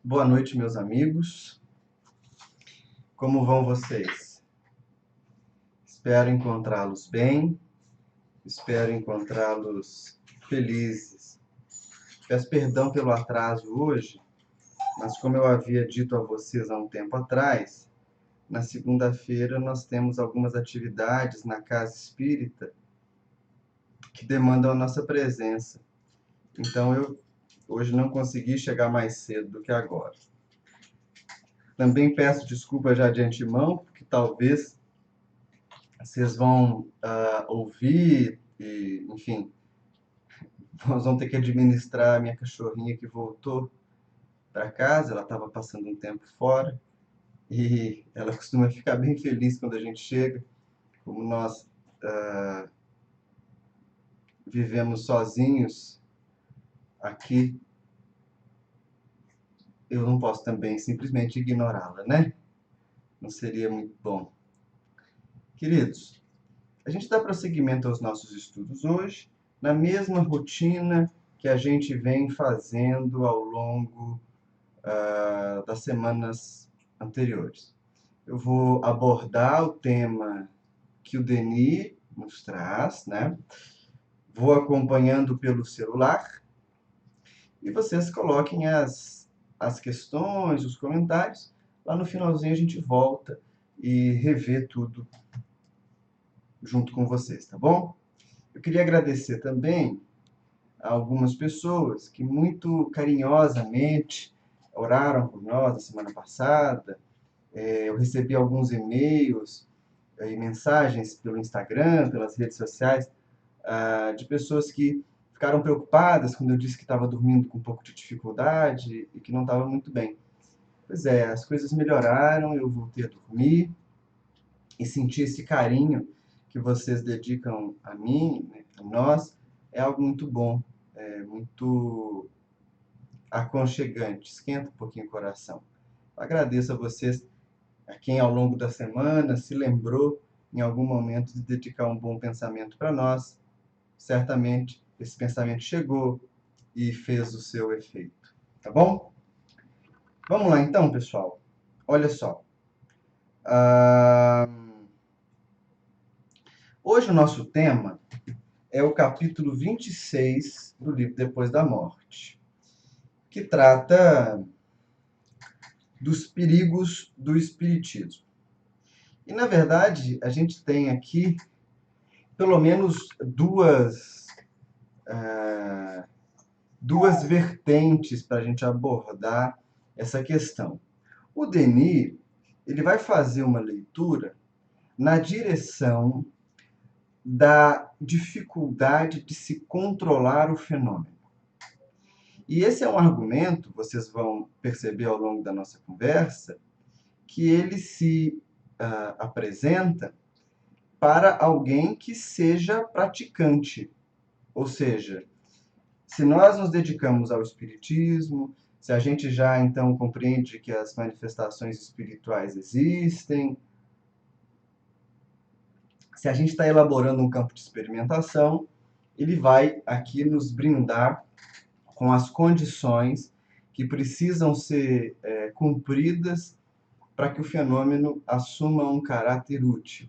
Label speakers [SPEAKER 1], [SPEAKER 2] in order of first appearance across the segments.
[SPEAKER 1] Boa noite, meus amigos. Como vão vocês? Espero encontrá-los bem, espero encontrá-los felizes. Peço perdão pelo atraso hoje, mas como eu havia dito a vocês há um tempo atrás, na segunda-feira nós temos algumas atividades na Casa Espírita que demandam a nossa presença. Então eu hoje não consegui chegar mais cedo do que agora. Também peço desculpa já de antemão, porque talvez vocês vão ouvir e, enfim, nós vamos ter que administrar a minha cachorrinha que voltou para casa. Ela estava passando um tempo fora e ela costuma ficar bem feliz quando a gente chega. Como nós vivemos sozinhos aqui, eu não posso também simplesmente ignorá-la, né? Não seria muito bom. Queridos, a gente dá prosseguimento aos nossos estudos hoje, na mesma rotina que a gente vem fazendo ao longo das semanas anteriores. Eu vou abordar o tema que o Denis nos traz, né? Vou acompanhando pelo celular e vocês coloquem as questões, os comentários. Lá no finalzinho a gente volta e revê tudo junto com vocês, tá bom? Eu queria agradecer também a algumas pessoas que muito carinhosamente oraram por nós na semana passada. Eu recebi alguns e-mails e mensagens pelo Instagram, pelas redes sociais, de pessoas que ficaram preocupadas quando eu disse que estava dormindo com um pouco de dificuldade e que não estava muito bem. Pois é, as coisas melhoraram, eu voltei a dormir e sentir esse carinho que vocês dedicam a mim, né, a nós, é algo muito bom, é muito aconchegante, esquenta um pouquinho o coração. Eu agradeço a vocês, a quem ao longo da semana se lembrou em algum momento de dedicar um bom pensamento para nós. Certamente esse pensamento chegou e fez o seu efeito, tá bom? Vamos lá então, pessoal. Olha só. Hoje o nosso tema é o capítulo 26 do livro Depois da Morte, que trata dos perigos do espiritismo. E, na verdade, a gente tem aqui pelo menos duas vertentes para a gente abordar essa questão. O Denis, ele vai fazer uma leitura na direção da dificuldade de se controlar o fenômeno. E esse é um argumento, vocês vão perceber ao longo da nossa conversa, que ele se apresenta para alguém que seja praticante. Ou seja, se nós nos dedicamos ao espiritismo, se a gente já então compreende que as manifestações espirituais existem, se a gente está elaborando um campo de experimentação, ele vai aqui nos brindar com as condições que precisam ser cumpridas para que o fenômeno assuma um caráter útil.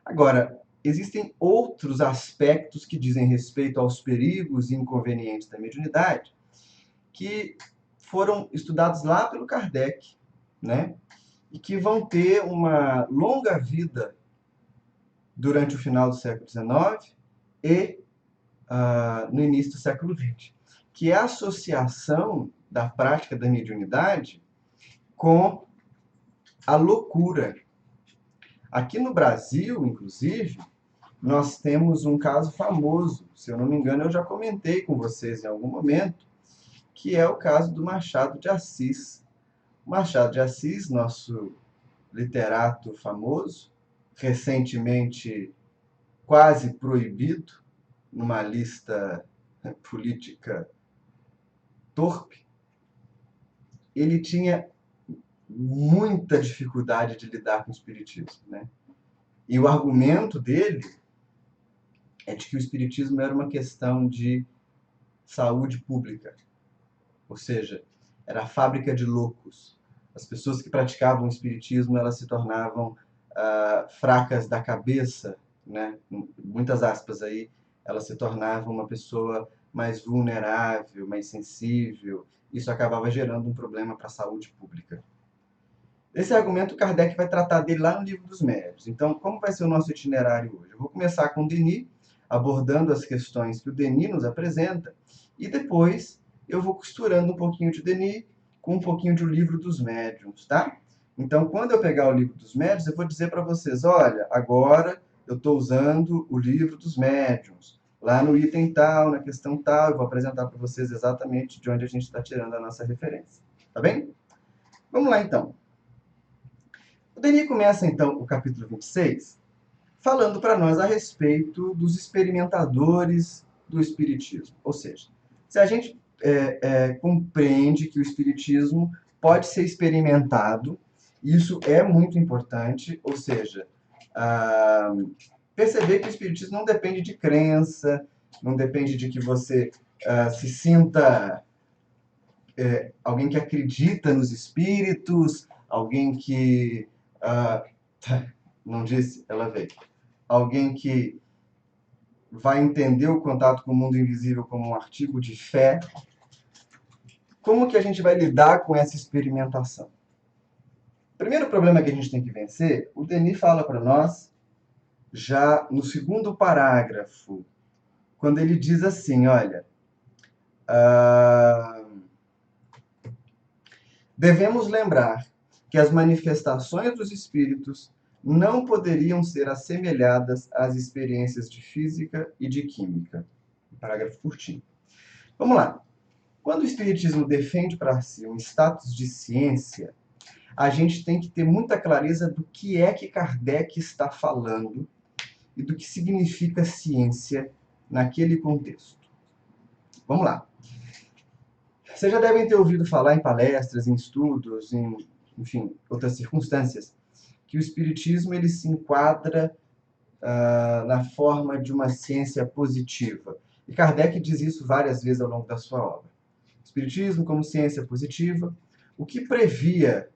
[SPEAKER 1] Agora, existem outros aspectos que dizem respeito aos perigos e inconvenientes da mediunidade que foram estudados lá pelo Kardec, né? E que vão ter uma longa vida durante o final do século XIX e no início do século XX, que é a associação da prática da mediunidade com a loucura. Aqui no Brasil, inclusive, nós temos um caso famoso, se eu não me engano, eu já comentei com vocês em algum momento, que é o caso do Machado de Assis. O Machado de Assis, nosso literato famoso, recentemente quase proibido numa lista política torpe, ele tinha muita dificuldade de lidar com o espiritismo, né? E o argumento dele é de que o espiritismo era uma questão de saúde pública. Ou seja, era a fábrica de loucos. As pessoas que praticavam o espiritismo, elas se tornavam fracas da cabeça, né? Muitas aspas aí, elas se tornavam uma pessoa mais vulnerável, mais sensível. Isso acabava gerando um problema para a saúde pública. Esse argumento Kardec vai tratar dele lá no Livro dos Médiuns. Então, como vai ser o nosso itinerário hoje? Eu vou começar com Denis, abordando as questões que o Denis nos apresenta, e depois eu vou costurando um pouquinho de Denis com um pouquinho de O Livro dos Médiuns, tá? Então, quando eu pegar o Livro dos Médiuns, eu vou dizer para vocês, olha, agora eu estou usando o Livro dos Médiuns. Lá no item tal, na questão tal, eu vou apresentar para vocês exatamente de onde a gente está tirando a nossa referência. Tá bem? Vamos lá, então. O Denis começa, então, o capítulo 26, falando para nós a respeito dos experimentadores do Espiritismo. Ou seja, se a gente compreende que o Espiritismo pode ser experimentado, isso é muito importante, ou seja, perceber que o Espiritismo não depende de crença, não depende de que você se sinta alguém que acredita nos espíritos, alguém que... não disse, ela veio. Alguém que vai entender o contato com o mundo invisível como um artigo de fé. Como que a gente vai lidar com essa experimentação? O primeiro problema que a gente tem que vencer, o Denis fala para nós, já no segundo parágrafo, quando ele diz assim, olha, devemos lembrar que as manifestações dos espíritos não poderiam ser assemelhadas às experiências de física e de química. Um parágrafo curtinho. Vamos lá. Quando o Espiritismo defende para si um status de ciência, a gente tem que ter muita clareza do que é que Kardec está falando e do que significa ciência naquele contexto. Vamos lá. Vocês já devem ter ouvido falar em palestras, em estudos, enfim, outras circunstâncias, que o Espiritismo ele se enquadra na forma de uma ciência positiva. E Kardec diz isso várias vezes ao longo da sua obra. Espiritismo como ciência positiva, o que previa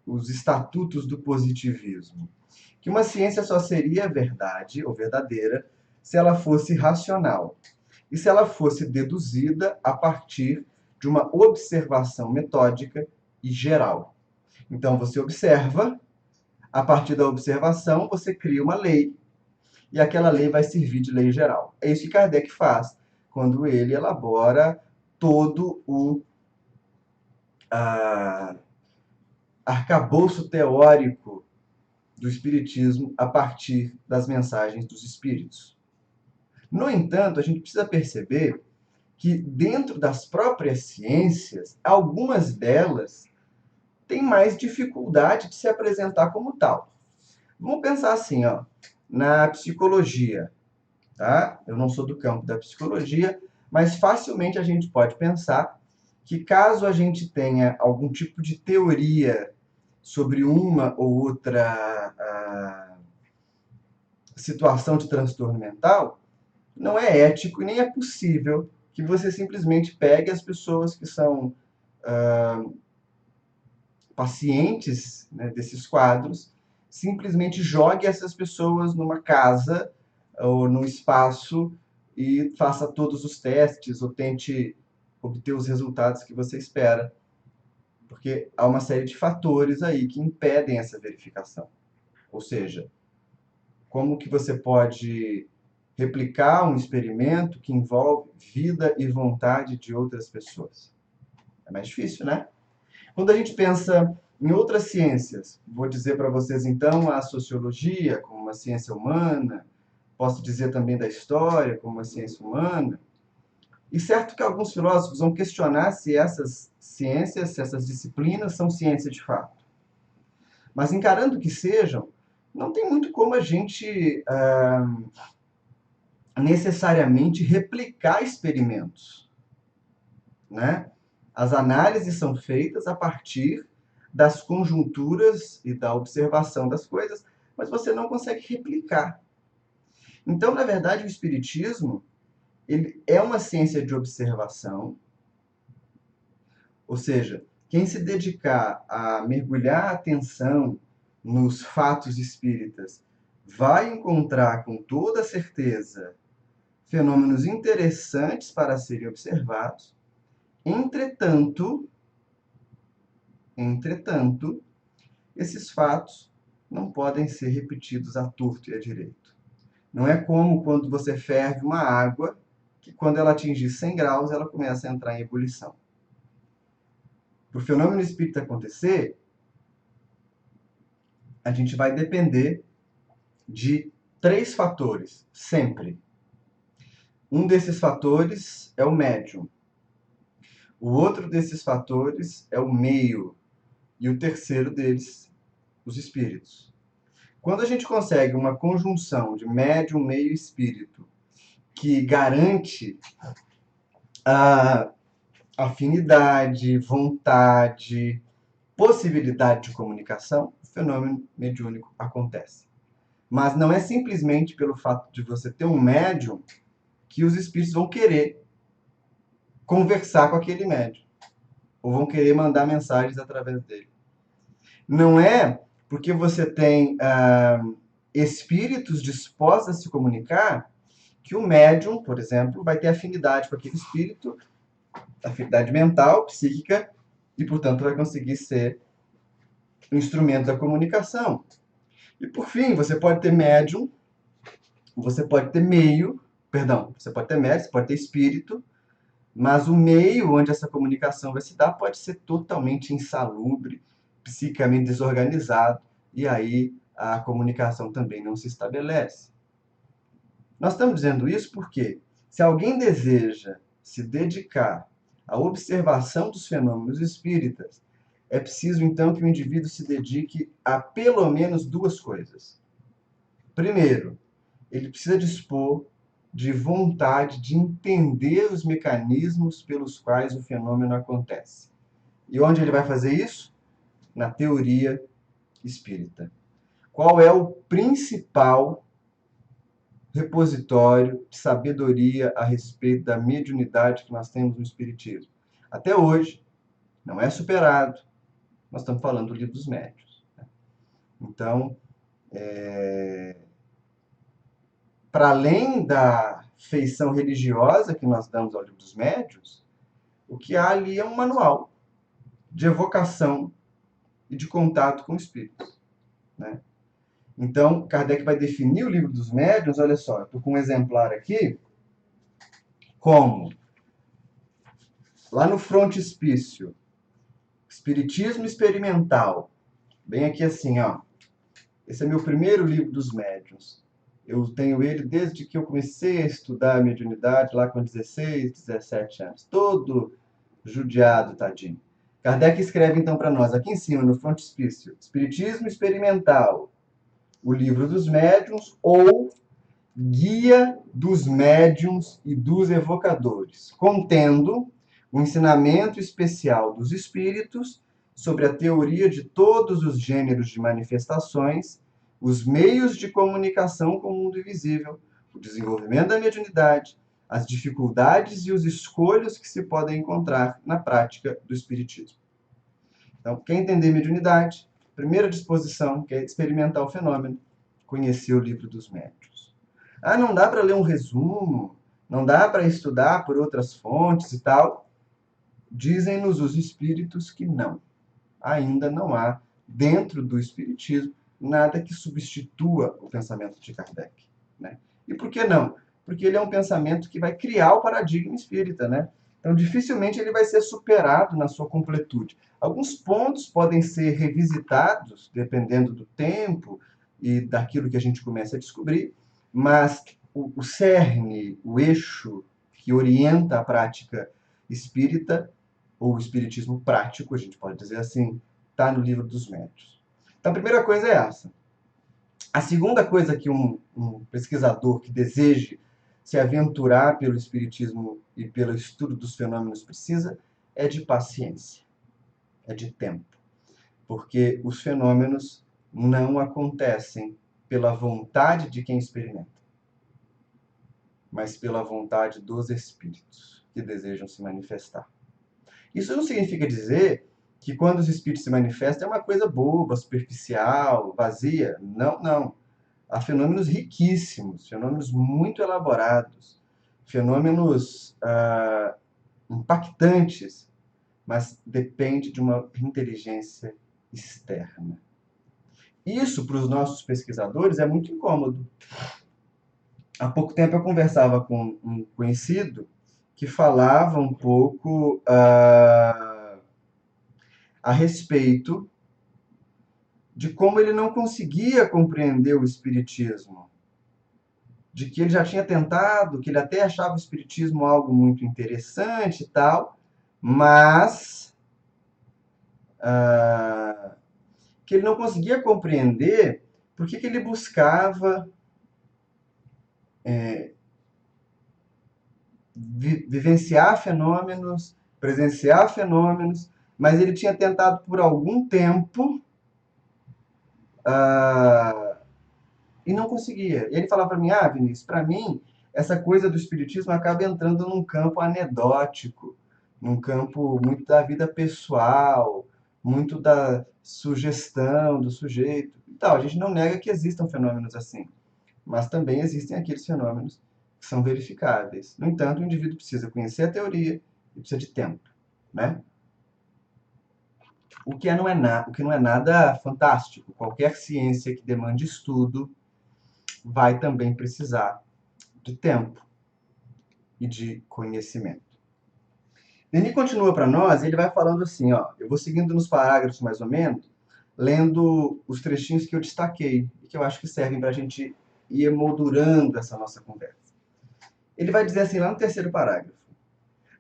[SPEAKER 1] os estatutos do positivismo? Que uma ciência só seria verdade ou verdadeira se ela fosse racional e se ela fosse deduzida a partir de uma observação metódica e geral. Então você observa, a partir da observação você cria uma lei e aquela lei vai servir de lei geral. É isso que Kardec faz quando ele elabora todo o arcabouço teórico do Espiritismo a partir das mensagens dos Espíritos. No entanto, a gente precisa perceber que dentro das próprias ciências, algumas delas têm mais dificuldade de se apresentar como tal. Vamos pensar assim, ó, na psicologia, tá? Eu não sou do campo da psicologia, mas facilmente a gente pode pensar que caso a gente tenha algum tipo de teoria sobre uma ou outra situação de transtorno mental, não é ético e nem é possível que você simplesmente pegue as pessoas que são pacientes, né, desses quadros, simplesmente jogue essas pessoas numa casa ou num espaço e faça todos os testes ou tente obter os resultados que você espera. Porque há uma série de fatores aí que impedem essa verificação. Ou seja, como que você pode replicar um experimento que envolve vida e vontade de outras pessoas? É mais difícil, né? Quando a gente pensa em outras ciências, vou dizer para vocês então a sociologia como uma ciência humana, posso dizer também da história como uma ciência humana, e certo que alguns filósofos vão questionar se essas ciências, se essas disciplinas são ciência de fato. Mas encarando que sejam, não tem muito como a gente necessariamente replicar experimentos, né? As análises são feitas a partir das conjunturas e da observação das coisas, mas você não consegue replicar. Então, na verdade, o Espiritismo ele é uma ciência de observação, ou seja, Quem se dedicar a mergulhar a atenção nos fatos espíritas vai encontrar com toda certeza fenômenos interessantes para serem observados. Entretanto, esses fatos não podem ser repetidos à torto e à direito. Não é como quando você ferve uma água, que quando ela atingir 100 graus, ela começa a entrar em ebulição. Para o fenômeno espírita acontecer, a gente vai depender de 3 fatores, sempre. Um desses fatores é o médium. O outro desses fatores é o meio. E o terceiro deles, os espíritos. Quando a gente consegue uma conjunção de médium, meio e espírito que garante a afinidade, vontade, possibilidade de comunicação, o fenômeno mediúnico acontece. Mas não é simplesmente pelo fato de você ter um médium que os espíritos vão querer conversar com aquele médium, ou vão querer mandar mensagens através dele. Não é porque você tem espíritos dispostos a se comunicar que o médium, por exemplo, vai ter afinidade com aquele espírito, afinidade mental, psíquica, e, portanto, vai conseguir ser um instrumento da comunicação. E, por fim, você pode ter médium, você pode ter meio, perdão, você pode ter médium, você pode ter espírito, mas o meio onde essa comunicação vai se dar pode ser totalmente insalubre, psicamente desorganizado, e aí a comunicação também não se estabelece. Nós estamos dizendo isso porque, se alguém deseja se dedicar à observação dos fenômenos espíritas, é preciso então que o indivíduo se dedique a pelo menos 2 coisas. Primeiro, ele precisa dispor de vontade de entender os mecanismos pelos quais o fenômeno acontece. E onde ele vai fazer isso? Na teoria espírita. Qual é o principal repositório de sabedoria a respeito da mediunidade que nós temos no Espiritismo? Até hoje, não é superado. Nós estamos falando do Livro dos Médiuns. Então, para além da feição religiosa que nós damos ao Livro dos Médiuns, o que há ali é um manual de evocação e de contato com espíritos, né? Então, Kardec vai definir o Livro dos Médiuns, olha só, eu estou com um exemplar aqui, como, lá no frontispício, Espiritismo Experimental, bem aqui assim, ó, esse é meu primeiro Livro dos Médiuns. Eu tenho ele desde que eu comecei a estudar a mediunidade, lá com 16, 17 anos. Todo judiado, tadinho. Kardec escreve então para nós, aqui em cima, no frontispício, Espiritismo Experimental, o Livro dos Médiuns ou Guia dos Médiuns e dos Evocadores, contendo um ensinamento especial dos espíritos sobre a teoria de todos os gêneros de manifestações, os meios de comunicação com o mundo invisível, o desenvolvimento da mediunidade, as dificuldades e os escolhos que se podem encontrar na prática do espiritismo. Então, quer entender mediunidade? Primeira disposição, que é experimentar o fenômeno, conhecer o Livro dos Médiuns. Ah, não dá para ler um resumo, não dá para estudar por outras fontes e tal. Dizem-nos os espíritos que não. Ainda não há, dentro do espiritismo, nada que substitua o pensamento de Kardec, né? E por que não? Porque ele é um pensamento que vai criar o paradigma espírita, né? Então, dificilmente ele vai ser superado na sua completude. Alguns pontos podem ser revisitados, dependendo do tempo e daquilo que a gente começa a descobrir, mas o cerne, o eixo que orienta a prática espírita, ou o espiritismo prático, a gente pode dizer assim, está no Livro dos Médiuns. Então, a primeira coisa é essa. A segunda coisa que um pesquisador que deseje se aventurar pelo espiritismo e pelo estudo dos fenômenos precisa é de paciência, é de tempo. Porque os fenômenos não acontecem pela vontade de quem experimenta, mas pela vontade dos espíritos que desejam se manifestar. Isso não significa dizer que quando os espíritos se manifestam é uma coisa boba, superficial, vazia. Não, não. Há fenômenos riquíssimos, fenômenos muito elaborados, fenômenos impactantes, mas depende de uma inteligência externa. Isso, para os nossos pesquisadores, é muito incômodo. Há pouco tempo eu conversava com um conhecido que falava um pouco a respeito de como ele não conseguia compreender o espiritismo, de que ele já tinha tentado, que ele até achava o espiritismo algo muito interessante e tal, mas que ele não conseguia compreender por que ele buscava vivenciar fenômenos, presenciar fenômenos, mas ele tinha tentado por algum tempo e não conseguia. E ele falava para mim, Vinícius, para mim, essa coisa do espiritismo acaba entrando num campo anedótico, num campo muito da vida pessoal, muito da sugestão do sujeito e tal. A gente não nega que existam fenômenos assim, mas também existem aqueles fenômenos que são verificáveis. No entanto, o indivíduo precisa conhecer a teoria e precisa de tempo, né? O que não é nada fantástico. Qualquer ciência que demande estudo vai também precisar de tempo e de conhecimento. Denis continua para nós, ele vai falando assim, ó, eu vou seguindo nos parágrafos mais ou menos, lendo os trechinhos que eu destaquei e que eu acho que servem para a gente ir emoldurando essa nossa conversa. Ele vai dizer assim lá no terceiro parágrafo: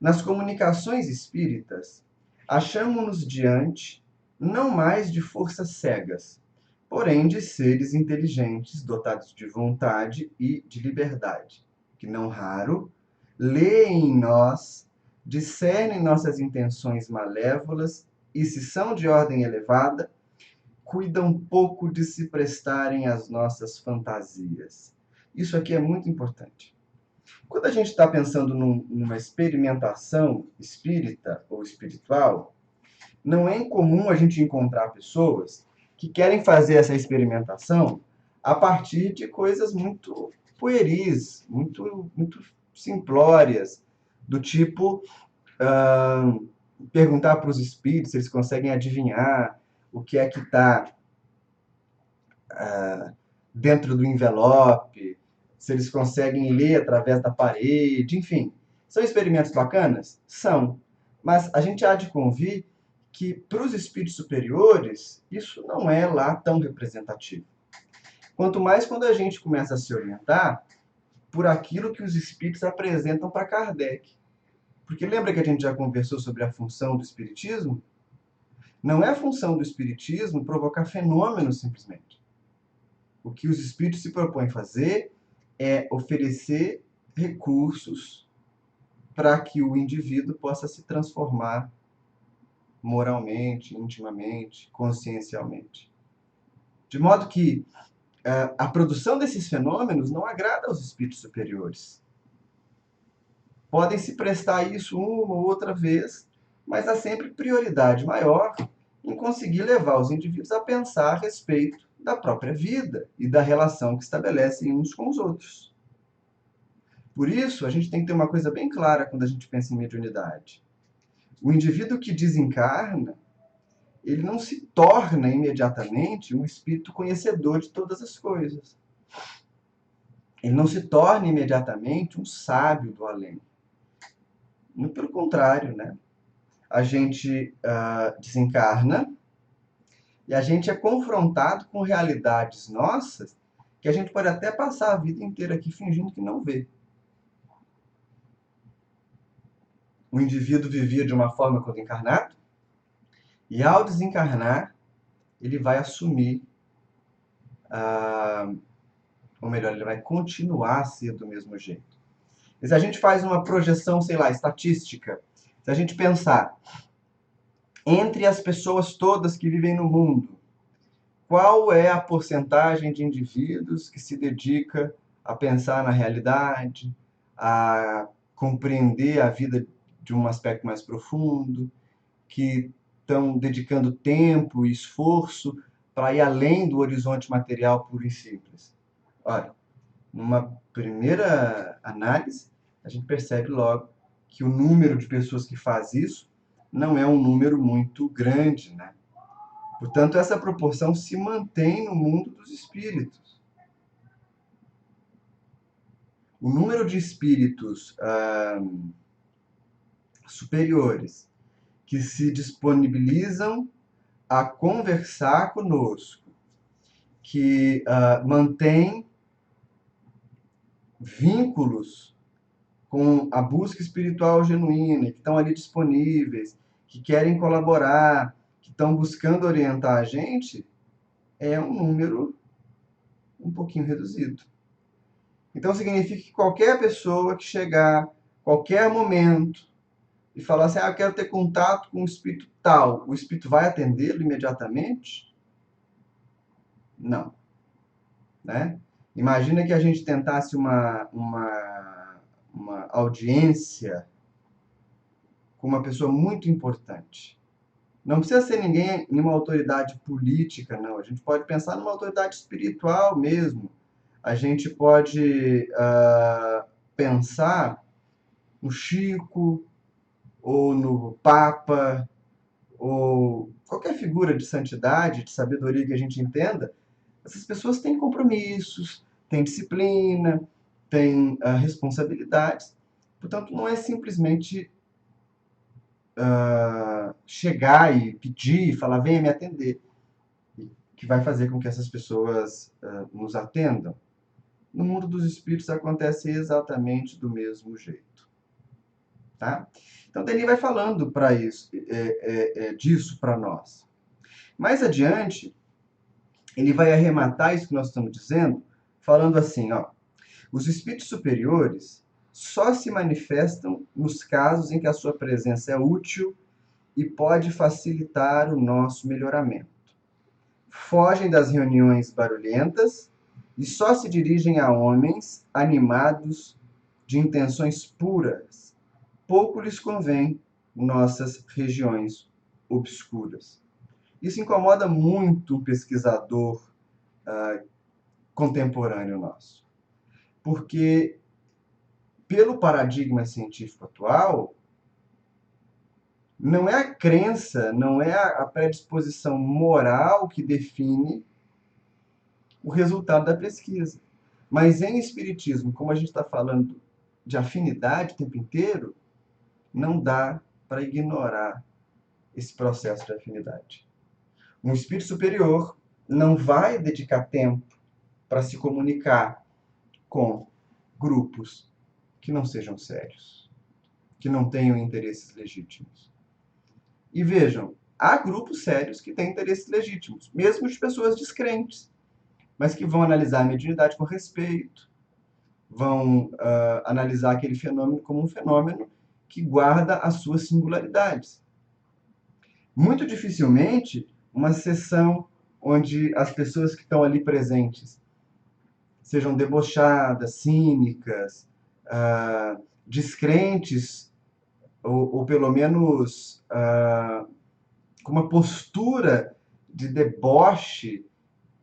[SPEAKER 1] nas comunicações espíritas, achamo-nos diante não mais de forças cegas, porém de seres inteligentes, dotados de vontade e de liberdade, que não raro leem em nós, discernem nossas intenções malévolas e, se são de ordem elevada, cuidam pouco de se prestarem às nossas fantasias. Isso aqui é muito importante. Quando a gente está pensando numa experimentação espírita ou espiritual, não é incomum a gente encontrar pessoas que querem fazer essa experimentação a partir de coisas muito pueris, muito simplórias, do tipo perguntar para os espíritos se eles conseguem adivinhar o que é que está dentro do envelope, se eles conseguem ler através da parede, enfim. São experimentos bacanas? São. Mas a gente há de convir que, para os espíritos superiores, isso não é lá tão representativo. Quanto mais quando a gente começa a se orientar por aquilo que os espíritos apresentam para Kardec. Porque lembra que a gente já conversou sobre a função do espiritismo? Não é a função do espiritismo provocar fenômenos simplesmente. O que os espíritos se propõem fazer é oferecer recursos para que o indivíduo possa se transformar moralmente, intimamente, consciencialmente. De modo que a produção desses fenômenos não agrada aos espíritos superiores. Podem se prestar a isso uma ou outra vez, mas há sempre prioridade maior em conseguir levar os indivíduos a pensar a respeito da própria vida e da relação que estabelecem uns com os outros. Por isso, a gente tem que ter uma coisa bem clara quando a gente pensa em mediunidade. O indivíduo que desencarna, ele não se torna imediatamente um espírito conhecedor de todas as coisas. Ele não se torna imediatamente um sábio do além. Muito pelo contrário, né? A gente desencarna e a gente é confrontado com realidades nossas que a gente pode até passar a vida inteira aqui fingindo que não vê. O indivíduo vivia de uma forma quando encarnado, e ao desencarnar, ele vai assumir, ou melhor, ele vai continuar a ser do mesmo jeito. E se a gente faz uma projeção, sei lá, estatística, se a gente pensar entre as pessoas todas que vivem no mundo, qual é a porcentagem de indivíduos que se dedica a pensar na realidade, a compreender a vida de um aspecto mais profundo, que estão dedicando tempo e esforço para ir além do horizonte material puro e simples? Olha, numa primeira análise, a gente percebe logo que o número de pessoas que faz isso não é um número muito grande, né? Portanto, essa proporção se mantém no mundo dos espíritos. O número de espíritos superiores que se disponibilizam a conversar conosco, que mantém vínculos com a busca espiritual genuína, que estão ali disponíveis, que querem colaborar, que estão buscando orientar a gente, é um número um pouquinho reduzido. Então significa que qualquer pessoa que chegar, qualquer momento, e falar assim, eu quero ter contato com o espírito tal, o espírito vai atendê-lo imediatamente? Não. Né? Imagina que a gente tentasse uma audiência com uma pessoa muito importante. Não precisa ser ninguém, nenhuma autoridade política, não. A gente pode pensar numa autoridade espiritual mesmo. A gente pode pensar no Chico, ou no Papa, ou qualquer figura de santidade, de sabedoria que a gente entenda. Essas pessoas têm compromissos, têm disciplina, têm responsabilidades. Portanto, não é simplesmente chegar e pedir, falar, venha me atender, que vai fazer com que essas pessoas nos atendam. No mundo dos espíritos acontece exatamente do mesmo jeito. Tá? Então, Denis vai falando para isso, disso para nós. Mais adiante, ele vai arrematar isso que nós estamos dizendo, falando assim, ó, os espíritos superiores só se manifestam nos casos em que a sua presença é útil e pode facilitar o nosso melhoramento. Fogem das reuniões barulhentas e só se dirigem a homens animados de intenções puras. Pouco lhes convém nossas regiões obscuras. Isso incomoda muito um pesquisador contemporâneo nosso. Porque, pelo paradigma científico atual, não é a crença, não é a predisposição moral que define o resultado da pesquisa. Mas em espiritismo, como a gente está falando de afinidade o tempo inteiro, não dá para ignorar esse processo de afinidade. Um espírito superior não vai dedicar tempo para se comunicar com grupos que não sejam sérios, que não tenham interesses legítimos. E vejam, há grupos sérios que têm interesses legítimos, mesmo de pessoas descrentes, mas que vão analisar a mediunidade com respeito, vão analisar aquele fenômeno como um fenômeno que guarda as suas singularidades. Muito dificilmente, uma sessão onde as pessoas que estão ali presentes sejam debochadas, cínicas, descrentes, ou pelo menos com uma postura de deboche,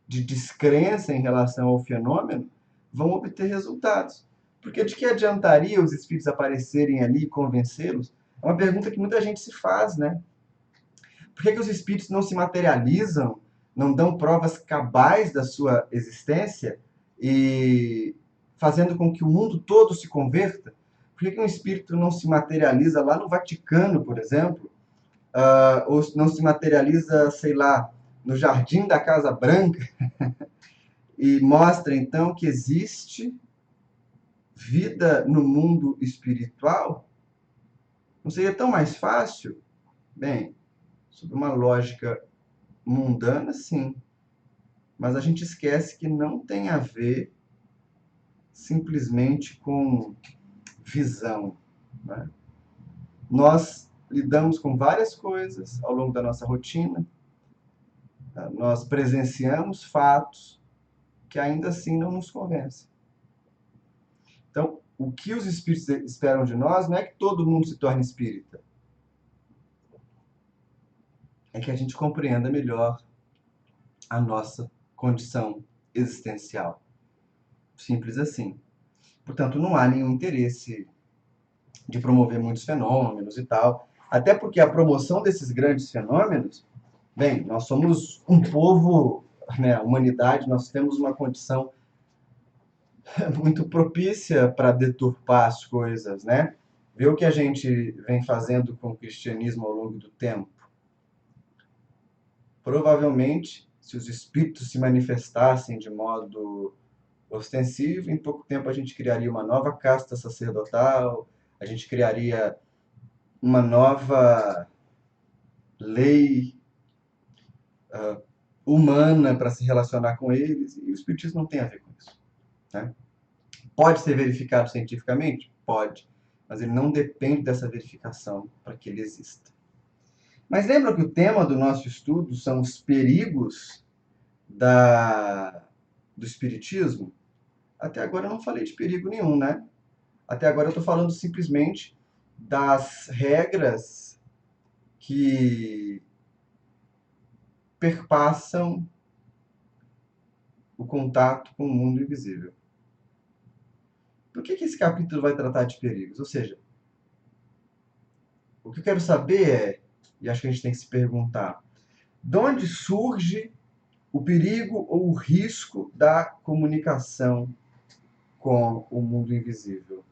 [SPEAKER 1] de descrença em relação ao fenômeno, vão obter resultados. Porque de que adiantaria os espíritos aparecerem ali e convencê-los? É uma pergunta que muita gente se faz, né? Por que os espíritos não se materializam, não dão provas cabais da sua existência e fazendo com que o mundo todo se converta? Por que um espírito não se materializa lá no Vaticano, por exemplo? Ou não se materializa, sei lá, no jardim da Casa Branca e mostra então que existe vida no mundo espiritual? Não seria tão mais fácil? Bem, sob uma lógica mundana, sim. Mas a gente esquece que não tem a ver simplesmente com visão. Né? Nós lidamos com várias coisas ao longo da nossa rotina, nós presenciamos fatos que ainda assim não nos convencem. Então, o que os espíritos esperam de nós não é que todo mundo se torne espírita. é que a gente compreenda melhor a nossa condição existencial. Simples assim. Portanto, não há nenhum interesse de promover muitos fenômenos e tal. Até porque a promoção desses grandes fenômenos, bem, nós somos um povo, né, a humanidade, nós temos uma condição muito propícia para deturpar as coisas, né? Vê o que a gente vem fazendo com o cristianismo ao longo do tempo. Provavelmente, se os espíritos se manifestassem de modo ostensivo, em pouco tempo a gente criaria uma nova casta sacerdotal, a gente criaria uma nova lei humana para se relacionar com eles, e o espiritismo não tem a ver com isso, né? Pode ser verificado cientificamente? Pode, mas ele não depende dessa verificação para que ele exista. Mas lembra que o tema do nosso estudo são os perigos do espiritismo? Até agora eu não falei de perigo nenhum, né? Até agora eu estou falando simplesmente das regras que perpassam o contato com o mundo invisível. Por que esse capítulo vai tratar de perigos? Ou seja, o que eu quero saber é, e acho que a gente tem que se perguntar, de onde surge o perigo ou o risco da comunicação com o mundo invisível?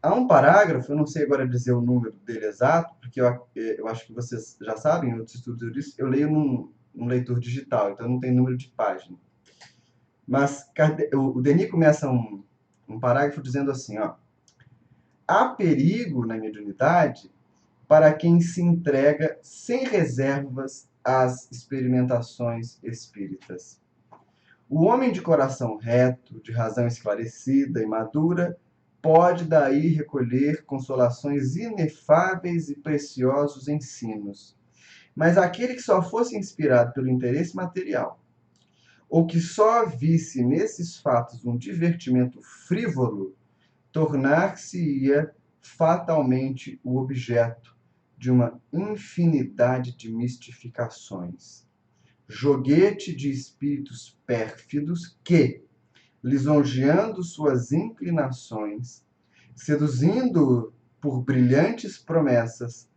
[SPEAKER 1] Há um parágrafo, eu não sei agora dizer o número dele exato, porque eu acho que vocês já sabem, em outros estudos eu leio num leitor digital, então não tem número de página. Mas o Denis começa um parágrafo dizendo assim, ó, há perigo na mediunidade para quem se entrega sem reservas às experimentações espíritas. O homem de coração reto, de razão esclarecida e madura, pode daí recolher consolações inefáveis e preciosos ensinos. Mas aquele que só fosse inspirado pelo interesse material, ou que só visse nesses fatos um divertimento frívolo, tornar-se-ia fatalmente o objeto de uma infinidade de mistificações. Joguete de espíritos pérfidos que, lisonjeando suas inclinações, seduzindo-o por brilhantes promessas,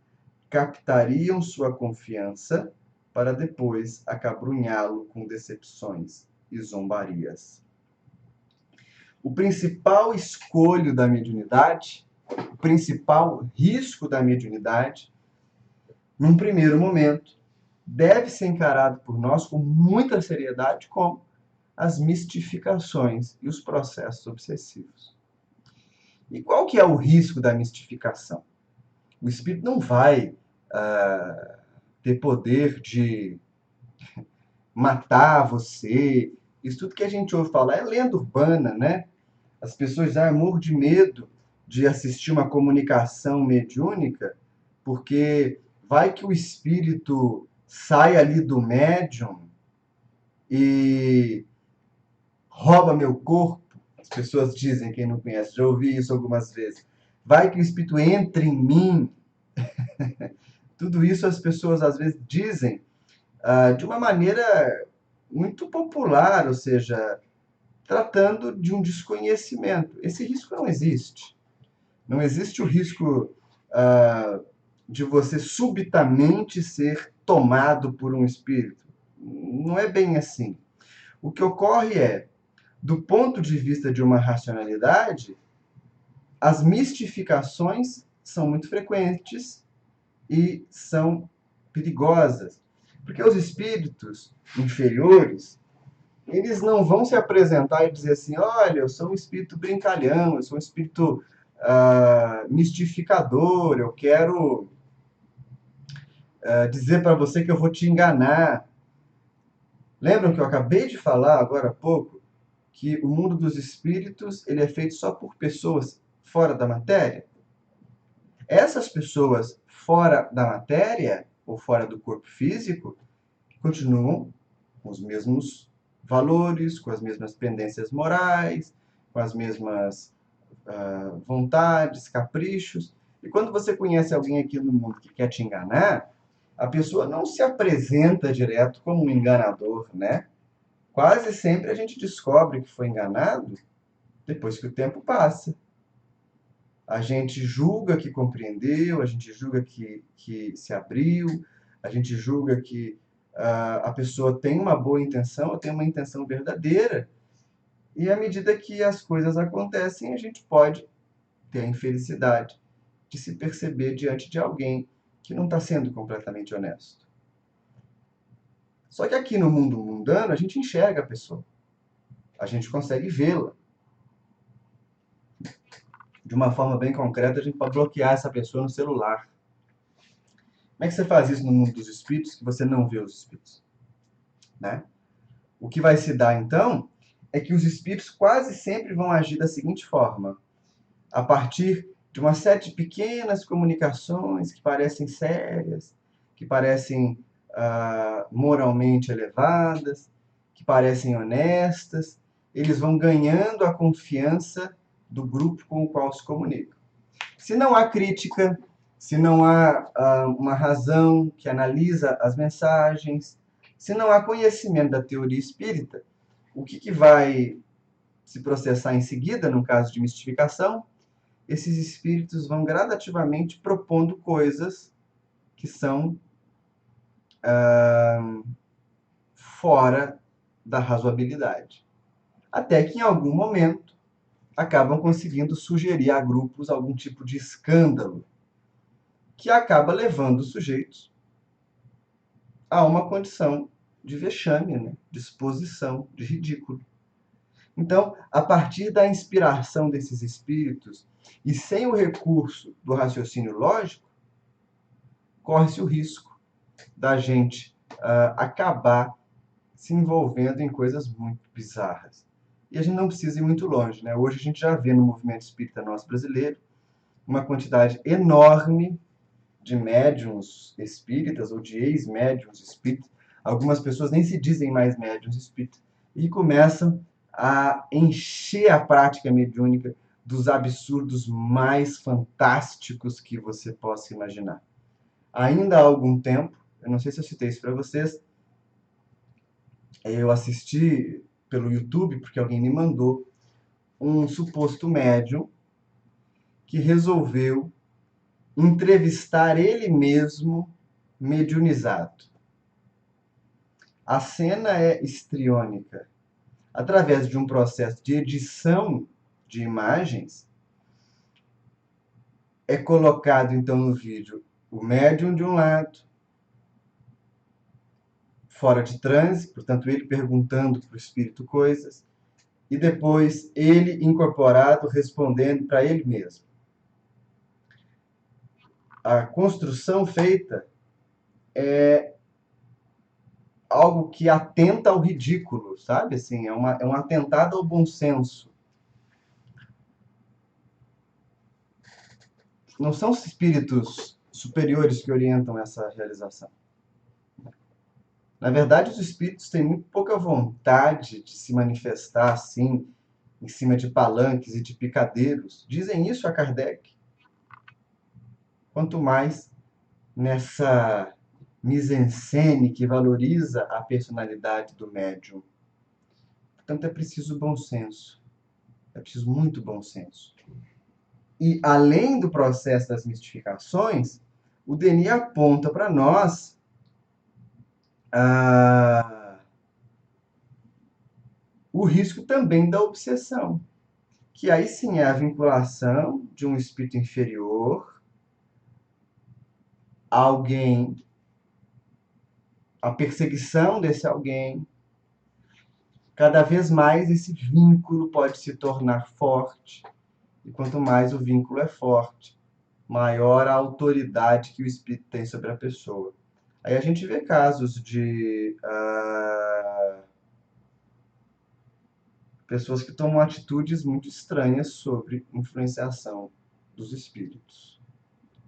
[SPEAKER 1] captariam sua confiança para depois acabrunhá-lo com decepções e zombarias. O principal escolho da mediunidade, o principal risco da mediunidade, num primeiro momento, deve ser encarado por nós com muita seriedade como as mistificações e os processos obsessivos. E qual que é o risco da mistificação? O espírito não vai ter poder de matar você. Isso tudo que a gente ouve falar é lenda urbana, né? As pessoas já morrem de medo de assistir uma comunicação mediúnica, porque vai que o espírito sai ali do médium e rouba meu corpo. As pessoas dizem, quem não conhece, já ouvi isso algumas vezes. Vai que o espírito entre em mim. Tudo isso as pessoas às vezes dizem de uma maneira muito popular, ou seja, tratando de um desconhecimento. Esse risco não existe. Não existe o risco de você subitamente ser tomado por um espírito. Não é bem assim. O que ocorre é, do ponto de vista de uma racionalidade, as mistificações são muito frequentes e são perigosas. Porque os espíritos inferiores, eles não vão se apresentar e dizer assim, olha, eu sou um espírito brincalhão, eu sou um espírito mistificador, eu quero dizer para você que eu vou te enganar. Lembram que eu acabei de falar agora há pouco que o mundo dos espíritos ele é feito só por pessoas fora da matéria? Essas pessoas fora da matéria ou fora do corpo físico continuam com os mesmos valores, com as mesmas pendências morais, com as mesmas vontades, caprichos. E quando você conhece alguém aqui no mundo que quer te enganar, A pessoa não se apresenta direto como um enganador, né? Quase sempre a gente descobre que foi enganado depois que o tempo passa. A gente julga que compreendeu, a gente julga que se abriu, a gente julga que a pessoa tem uma boa intenção, ou tem uma intenção verdadeira. E à medida que as coisas acontecem, a gente pode ter a infelicidade de se perceber diante de alguém que não está sendo completamente honesto. Só que aqui no mundo mundano, a gente enxerga a pessoa. A gente consegue vê-la. De uma forma bem concreta, a gente pode bloquear essa pessoa no celular. Como é que você faz isso no mundo dos espíritos, que você não vê os espíritos? Né? O que vai se dar, então, é que os espíritos quase sempre vão agir da seguinte forma. A partir de uma série de pequenas comunicações que parecem sérias, que parecem moralmente elevadas, que parecem honestas, eles vão ganhando a confiança do grupo com o qual se comunicam. Se não há crítica, se não há uma razão que analisa as mensagens, se não há conhecimento da teoria espírita, o que vai se processar em seguida, no caso de mistificação? Esses espíritos vão gradativamente propondo coisas que são fora da razoabilidade. Até que em algum momento acabam conseguindo sugerir a grupos algum tipo de escândalo que acaba levando os sujeitos a uma condição de vexame, né? De exposição, de ridículo. Então, a partir da inspiração desses espíritos e sem o recurso do raciocínio lógico, corre-se o risco da gente acabar se envolvendo em coisas muito bizarras. E a gente não precisa ir muito longe, né? Hoje a gente já vê no movimento espírita nosso brasileiro uma quantidade enorme de médiuns espíritas ou de ex-médiuns espíritas. Algumas pessoas nem se dizem mais médiuns espíritas e começam a encher a prática mediúnica dos absurdos mais fantásticos que você possa imaginar. Ainda há algum tempo, eu não sei se eu citei isso para vocês, eu assisti pelo YouTube, porque alguém me mandou, um suposto médium que resolveu entrevistar ele mesmo mediunizado. A cena é histriônica. Através de um processo de edição de imagens, é colocado então no vídeo o médium de um lado, fora de transe, portanto ele perguntando para o espírito coisas, e depois ele incorporado respondendo para ele mesmo. A construção feita é algo que atenta ao ridículo, sabe? Assim, é um atentado ao bom senso. Não são os espíritos superiores que orientam essa realização. Na verdade, os espíritos têm muito pouca vontade de se manifestar assim, em cima de palanques e de picadeiros. Dizem isso a Kardec. Quanto mais nessa mise-en-scène que valoriza a personalidade do médium. Portanto, é preciso bom senso. É preciso muito bom senso. E, além do processo das mistificações, o Denis aponta para nós o risco também da obsessão, que aí sim é a vinculação de um espírito inferior a alguém, a perseguição desse alguém. Cada vez mais esse vínculo pode se tornar forte, e quanto mais o vínculo é forte, maior a autoridade que o espírito tem sobre a pessoa. Aí a gente vê casos de pessoas que tomam atitudes muito estranhas sobre influenciação dos espíritos,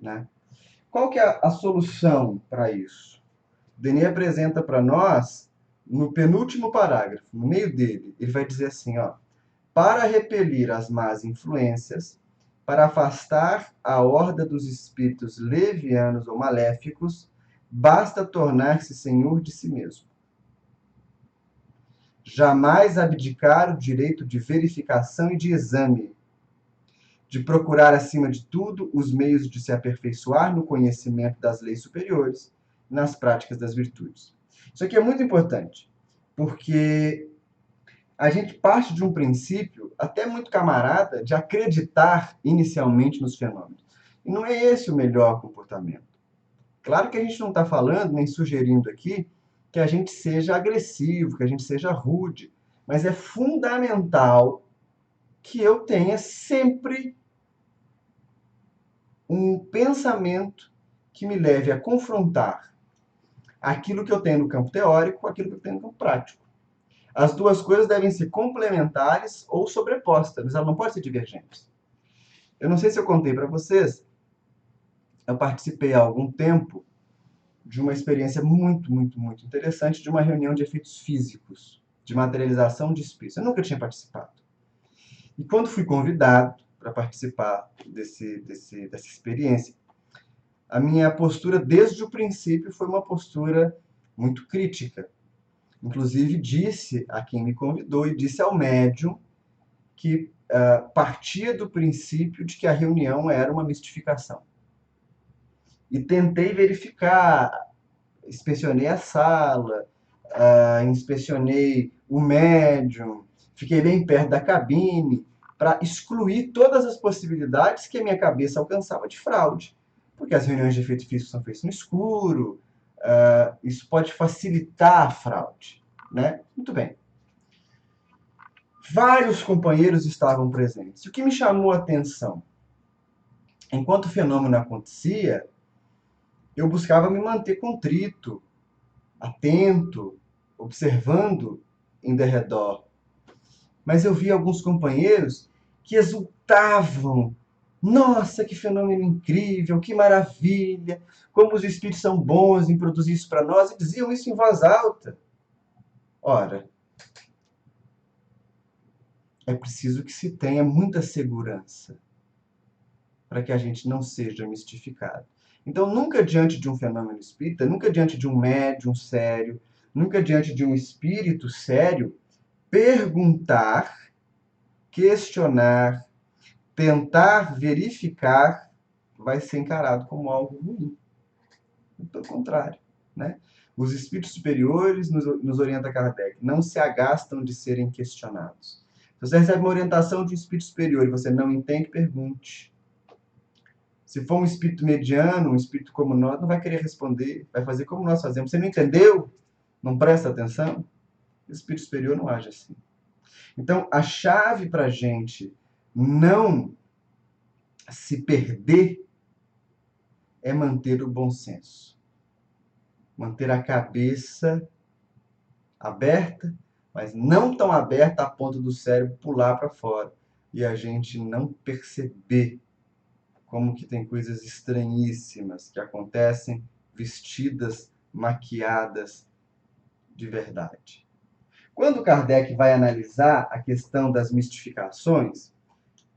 [SPEAKER 1] né? Qual que é a solução para isso? Denis apresenta para nós, no penúltimo parágrafo, no meio dele, ele vai dizer assim, ó, para repelir as más influências, para afastar a horda dos espíritos levianos ou maléficos, basta tornar-se senhor de si mesmo. Jamais abdicar o direito de verificação e de exame, de procurar, acima de tudo, os meios de se aperfeiçoar no conhecimento das leis superiores e nas práticas das virtudes. Isso aqui é muito importante, porque a gente parte de um princípio, até muito camarada, de acreditar inicialmente nos fenômenos. E não é esse o melhor comportamento. Claro que a gente não está falando, nem sugerindo aqui, que a gente seja agressivo, que a gente seja rude, mas é fundamental que eu tenha sempre um pensamento que me leve a confrontar aquilo que eu tenho no campo teórico com aquilo que eu tenho no campo prático. As duas coisas devem ser complementares ou sobrepostas, mas elas não podem ser divergentes. Eu não sei se eu contei para vocês, eu participei há algum tempo de uma experiência muito, muito, muito interessante de uma reunião de efeitos físicos, de materialização de espíritos. Eu nunca tinha participado. E quando fui convidado para participar dessa experiência, a minha postura desde o princípio foi uma postura muito crítica. Inclusive disse a quem me convidou e disse ao médium que partia do princípio de que a reunião era uma mistificação. E tentei verificar, inspecionei a sala, inspecionei o médium, fiquei bem perto da cabine para excluir todas as possibilidades que a minha cabeça alcançava de fraude. Porque as reuniões de efeito físico são feitas no escuro, isso pode facilitar a fraude, né? Muito bem. Vários companheiros estavam presentes. O que me chamou a atenção? Enquanto o fenômeno acontecia, eu buscava me manter contrito, atento, observando em derredor. Mas eu vi alguns companheiros que exultavam. Nossa, que fenômeno incrível, que maravilha, como os espíritos são bons em produzir isso para nós, e diziam isso em voz alta. Ora, é preciso que se tenha muita segurança para que a gente não seja mistificado. Então, nunca diante de um fenômeno espírita, nunca diante de um médium sério, nunca diante de um espírito sério, perguntar, questionar, tentar verificar, vai ser encarado como algo ruim. Pelo contrário, né? Os espíritos superiores, nos orienta Kardec, não se agastam de serem questionados. Se você recebe uma orientação de um espírito superior e você não entende, pergunte. Se for um espírito mediano, um espírito como nós, não vai querer responder, vai fazer como nós fazemos. Você não entendeu? Não presta atenção? O espírito superior não age assim. Então, a chave para a gente não se perder é manter o bom senso. Manter a cabeça aberta, mas não tão aberta a ponto do cérebro pular para fora e a gente não perceber como que tem coisas estranhíssimas que acontecem vestidas, maquiadas de verdade. Quando Kardec vai analisar a questão das mistificações,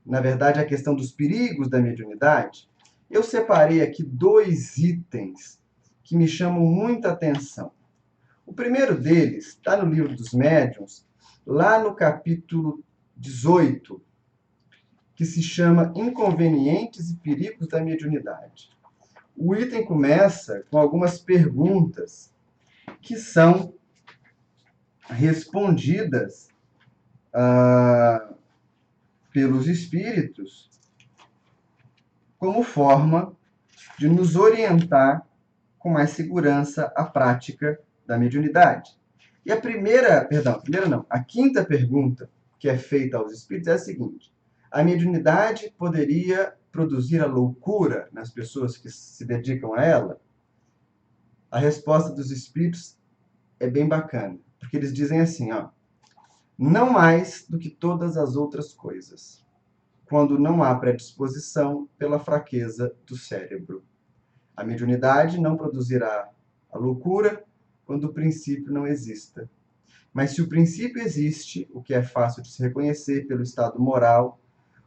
[SPEAKER 1] na verdade a questão dos perigos da mediunidade, eu separei aqui 2 itens que me chamam muita atenção. O primeiro deles está no Livro dos Médiuns, lá no capítulo 18, que se chama Inconvenientes e Perigos da Mediunidade. O item começa com algumas perguntas que são respondidas pelos espíritos como forma de nos orientar com mais segurança a prática da mediunidade. E a quinta pergunta que é feita aos espíritos é a seguinte: a mediunidade poderia produzir a loucura nas pessoas que se dedicam a ela? A resposta dos espíritos é bem bacana, porque eles dizem assim, não mais do que todas as outras coisas, quando não há predisposição pela fraqueza do cérebro. A mediunidade não produzirá a loucura quando o princípio não exista. Mas se o princípio existe, o que é fácil de se reconhecer pelo estado moral,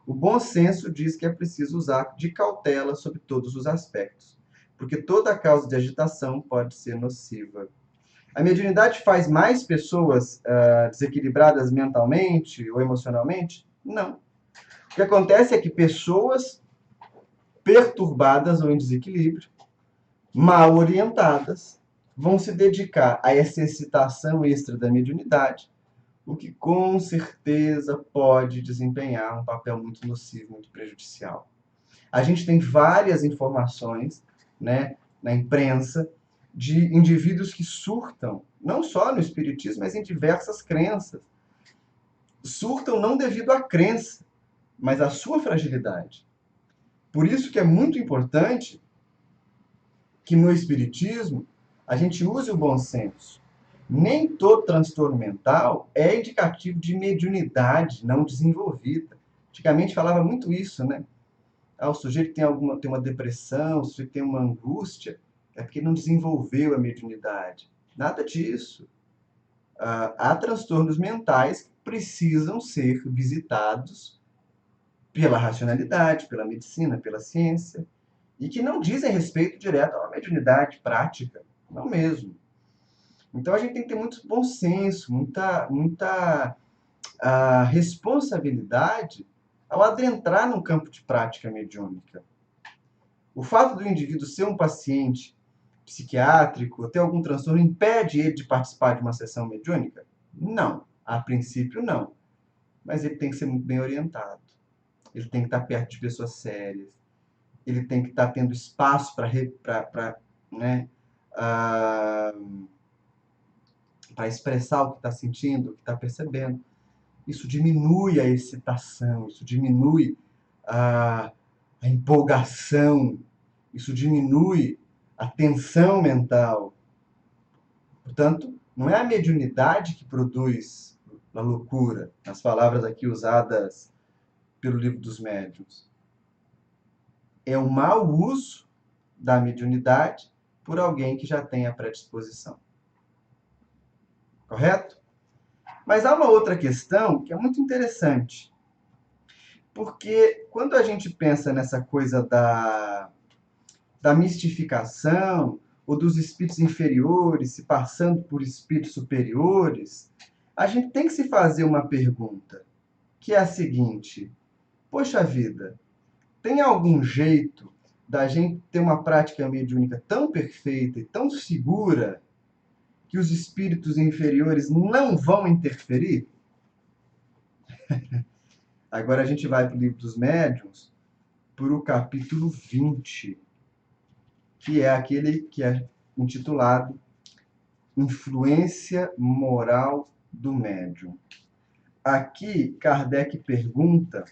[SPEAKER 1] o bom senso diz que é preciso usar de cautela sobre todos os aspectos, porque toda causa de agitação pode ser nociva. A mediunidade faz mais pessoas desequilibradas mentalmente ou emocionalmente? Não. O que acontece é que pessoas perturbadas ou em desequilíbrio, mal orientadas, vão se dedicar a essa excitação extra da mediunidade, o que com certeza pode desempenhar um papel muito nocivo, muito prejudicial. A gente tem várias informações, né, na imprensa de indivíduos que surtam, não só no espiritismo, mas em diversas crenças. Surtam não devido à crença, mas à sua fragilidade. Por isso que é muito importante que no espiritismo a gente use o bom senso. Nem todo transtorno mental é indicativo de mediunidade não desenvolvida. Antigamente falava muito isso, né? O sujeito tem uma depressão, o sujeito tem uma angústia, é porque não desenvolveu a mediunidade. Nada disso. Há transtornos mentais que precisam ser visitados pela racionalidade, pela medicina, pela ciência, e que não dizem respeito direto a uma mediunidade prática, não mesmo. Então a gente tem que ter muito bom senso, muita responsabilidade ao adentrar num campo de prática mediúnica. O fato do indivíduo ser um paciente psiquiátrico ou ter algum transtorno impede ele de participar de uma sessão mediúnica? Não. A princípio, não. Mas ele tem que ser muito bem orientado. Ele tem que estar perto de pessoas sérias. Ele tem que estar tendo espaço para né, para expressar o que está sentindo, o que está percebendo. Isso diminui a excitação, isso diminui a empolgação, isso diminui a tensão mental. Portanto, não é a mediunidade que produz a loucura, as palavras aqui usadas pelo Livro dos Médiuns. É o mau uso da mediunidade por alguém que já tem a predisposição. Correto? Mas há uma outra questão que é muito interessante. Porque quando a gente pensa nessa coisa da mistificação, ou dos espíritos inferiores se passando por espíritos superiores, a gente tem que se fazer uma pergunta, que é a seguinte: poxa vida, tem algum jeito da gente ter uma prática mediúnica tão perfeita e tão segura que os espíritos inferiores não vão interferir? Agora a gente vai para o Livro dos Médiuns, para o capítulo 20, que é aquele que é intitulado Influência Moral do Médium. Aqui, Kardec pergunta,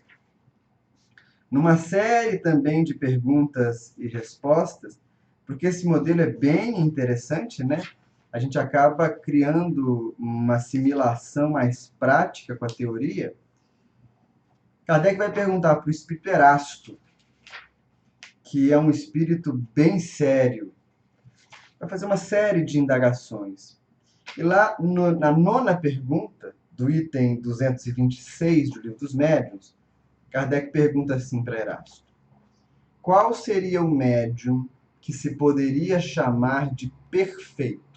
[SPEAKER 1] numa série também de perguntas e respostas, porque esse modelo é bem interessante, né? A gente acaba criando uma assimilação mais prática com a teoria. Kardec vai perguntar para o espírito Erasto, que é um espírito bem sério, vai fazer uma série de indagações. E lá, na nona pergunta, do item 226 do Livro dos Médiuns, Kardec pergunta assim para Erasto: qual seria o médium que se poderia chamar de perfeito?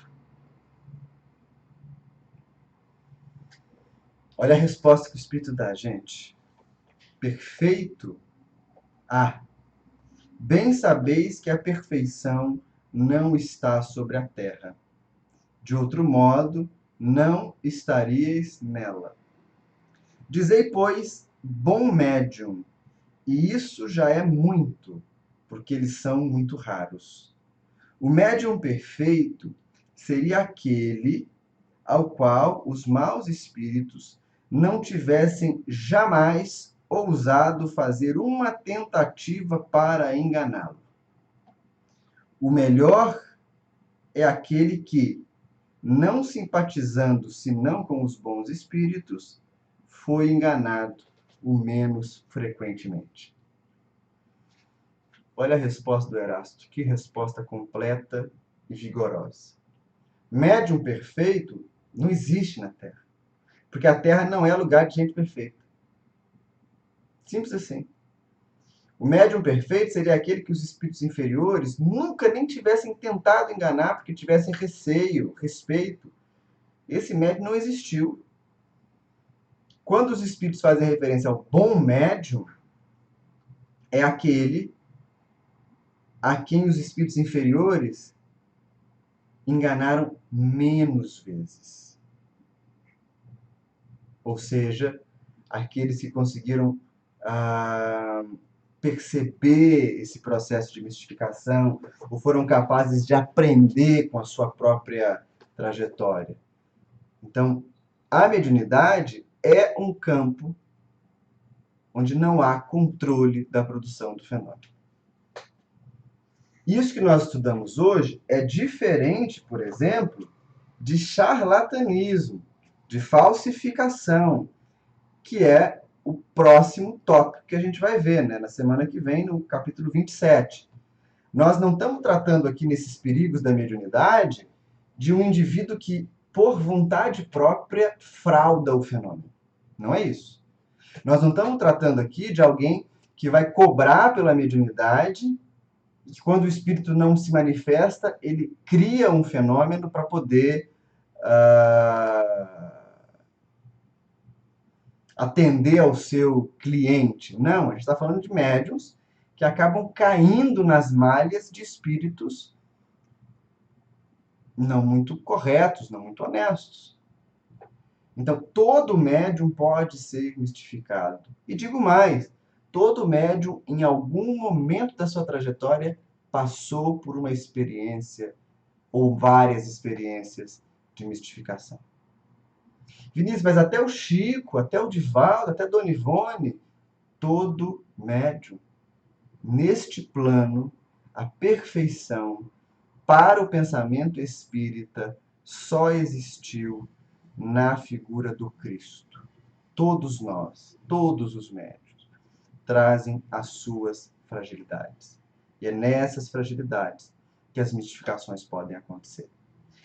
[SPEAKER 1] Olha a resposta que o Espírito dá, gente. Perfeito? Bem sabeis que a perfeição não está sobre a terra. De outro modo, não estaríeis nela. Dizei, pois, bom médium, e isso já é muito, porque eles são muito raros. O médium perfeito seria aquele ao qual os maus espíritos não tivessem jamais ousado fazer uma tentativa para enganá-lo. O melhor é aquele que, não simpatizando senão com os bons espíritos, foi enganado o menos frequentemente. Olha a resposta do Erasto, que resposta completa e vigorosa. Médium perfeito não existe na Terra, porque a Terra não é lugar de gente perfeita. Simples assim. O médium perfeito seria aquele que os espíritos inferiores nunca nem tivessem tentado enganar porque tivessem receio, respeito. Esse médium não existiu. Quando os espíritos fazem referência ao bom médium, é aquele a quem os espíritos inferiores enganaram menos vezes. Ou seja, aqueles que conseguiram perceber esse processo de mistificação ou foram capazes de aprender com a sua própria trajetória. Então, a mediunidade é um campo onde não há controle da produção do fenômeno. Isso que nós estudamos hoje é diferente, por exemplo, de charlatanismo, de falsificação, que é o próximo tópico que a gente vai ver, né, na semana que vem, no capítulo 27. Nós não estamos tratando aqui nesses perigos da mediunidade de um indivíduo que, por vontade própria, frauda o fenômeno. Não é isso. Nós não estamos tratando aqui de alguém que vai cobrar pela mediunidade e que, quando o espírito não se manifesta, ele cria um fenômeno para poder atender ao seu cliente. Não, a gente está falando de médiuns que acabam caindo nas malhas de espíritos não muito corretos, não muito honestos. Então, todo médium pode ser mistificado. E digo mais, todo médium, em algum momento da sua trajetória, passou por uma experiência ou várias experiências de mistificação. Vinícius, mas até o Chico, até o Divaldo, até a Dona Ivone, todo médium, neste plano, a perfeição para o pensamento espírita só existiu na figura do Cristo. Todos nós, todos os médiuns, trazem as suas fragilidades. E é nessas fragilidades que as mistificações podem acontecer.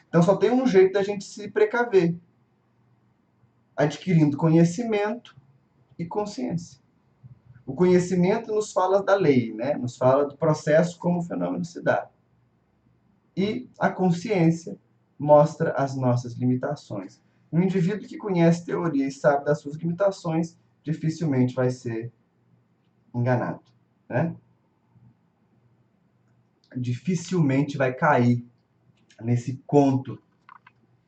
[SPEAKER 1] Então só tem um jeito da gente se precaver: adquirindo conhecimento e consciência. O conhecimento nos fala da lei, né? Nos fala do processo como o fenômeno se dá. E a consciência mostra as nossas limitações. Um indivíduo que conhece teoria e sabe das suas limitações dificilmente vai ser enganado, né? Dificilmente vai cair nesse conto,